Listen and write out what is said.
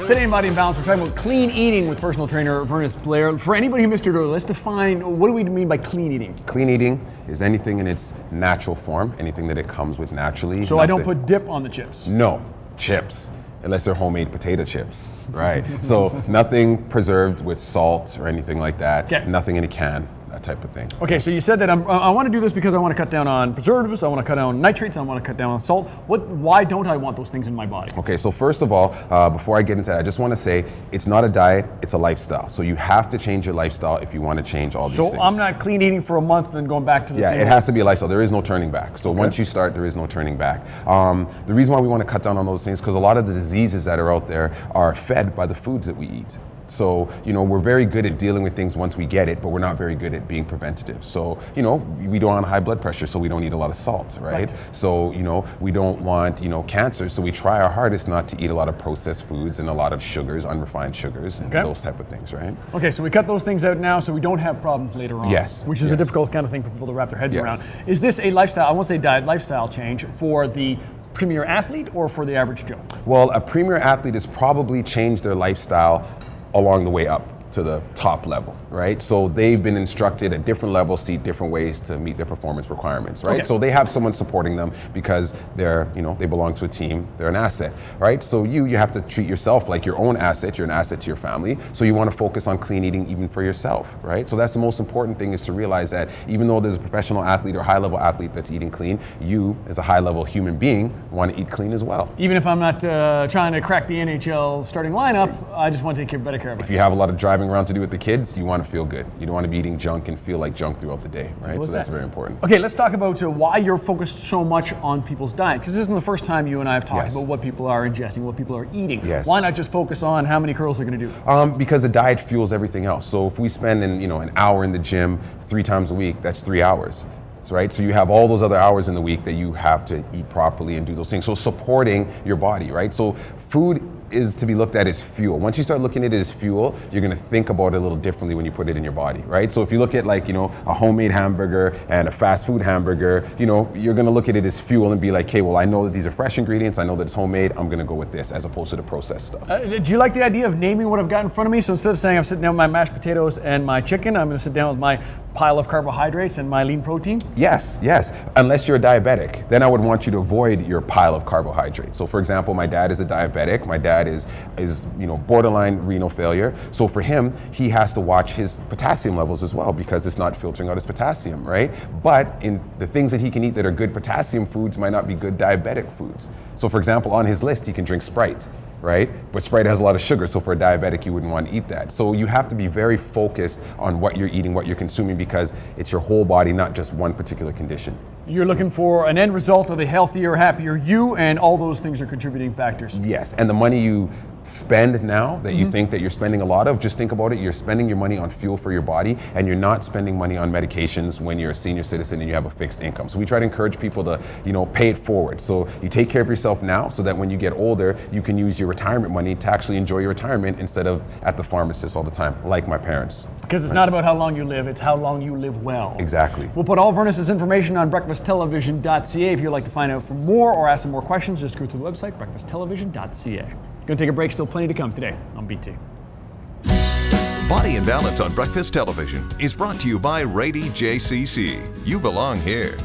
Today in Body and Balance, we're talking about clean eating with personal trainer Vernis Blair. For anybody who missed it earlier, let's define what do we mean by clean eating? Clean eating is anything in its natural form, anything that it comes with naturally. So I don't put dip on the chips? No, chips, unless they're homemade potato chips, right? So nothing preserved with salt or anything like that. Okay. Nothing in a can, that type of thing. Okay, so you said that I want to do this because I want to cut down on preservatives, I want to cut down on nitrates, I want to cut down on salt. Why don't I want those things in my body? Okay, so first of all, before I get into that, I just want to say it's not a diet, it's a lifestyle. So you have to change your lifestyle if you want to change all these things. So I'm not clean eating for a month and going back to the same. Yeah, it has to be a lifestyle. There is no turning back. So once you start, there is no turning back. The reason why we want to cut down on those things, because a lot of the diseases that are out there are fed by the foods that we eat. So, we're very good at dealing with things once we get it, but we're not very good at being preventative. So, we don't want high blood pressure, so we don't eat a lot of salt, right? So, we don't want, cancer, so we try our hardest not to eat a lot of processed foods and a lot of sugars, unrefined sugars, and those type of things, right? Okay, so we cut those things out now so we don't have problems later on. Yes. Which is a difficult kind of thing for people to wrap their heads around. Is this a lifestyle, I won't say diet, lifestyle change for the premier athlete or for the average Joe? Well, a premier athlete has probably changed their lifestyle along the way up to the top level, right? So they've been instructed at different levels to eat different ways to meet their performance requirements, right? So they have someone supporting them because they're, they belong to a team, they're an asset, right? So you have to treat yourself like your own asset, you're an asset to your family, so you want to focus on clean eating even for yourself, right? So that's the most important thing, is to realize that even though there's a professional athlete or high-level athlete that's eating clean, you as a high-level human being want to eat clean as well. Even if I'm not trying to crack the NHL starting lineup, I just want to take better care of myself. If you have a lot of driving around to do with the kids, you want to feel good. You don't want to be eating junk and feel like junk throughout the day, right? So that's very important. Okay, let's talk about why you're focused so much on people's diet, because this isn't the first time you and I have talked about what people are ingesting, what people are eating. Why not just focus on how many curls they're going to do? Because the diet fuels everything else. So if we spend an hour in the gym 3 times a week, that's 3 hours. Right? So you have all those other hours in the week that you have to eat properly and do those things. So supporting your body, right? So food is to be looked at as fuel. Once you start looking at it as fuel, you're gonna think about it a little differently when you put it in your body, right? So if you look at a homemade hamburger and a fast food hamburger, you're gonna look at it as fuel and be like, okay, well, I know that these are fresh ingredients, I know that it's homemade, I'm gonna go with this, as opposed to the processed stuff. Do you like the idea of naming what I've got in front of me? So instead of saying I'm sitting down with my mashed potatoes and my chicken, I'm gonna sit down with my pile of carbohydrates and my lean protein? Yes. Unless you're a diabetic, then I would want you to avoid your pile of carbohydrates. So for example, my dad is a diabetic. My dad is borderline renal failure. So for him, he has to watch his potassium levels as well, because it's not filtering out his potassium, right? But in the things that he can eat that are good potassium foods might not be good diabetic foods. So for example, on his list, he can drink Sprite, right? But Sprite has a lot of sugar, so for a diabetic, you wouldn't want to eat that. So you have to be very focused on what you're eating, what you're consuming, because it's your whole body, not just one particular condition. You're looking for an end result of a healthier, happier you, and all those things are contributing factors. Yes, and the money you spend now that you think that you're spending a lot of, just think about it, you're spending your money on fuel for your body, and you're not spending money on medications when you're a senior citizen and you have a fixed income. So we try to encourage people to, pay it forward. So you take care of yourself now so that when you get older, you can use your retirement money to actually enjoy your retirement instead of at the pharmacist all the time, like my parents. Because it's not about how long you live, it's how long you live well. Exactly. We'll put all Vernis' information on breakfasttelevision.ca. If you'd like to find out for more or ask some more questions, just go to the website, breakfasttelevision.ca. Going to take a break, still plenty to come today on BT. Body and Balance on Breakfast Television is brought to you by Rady JCC. You belong here.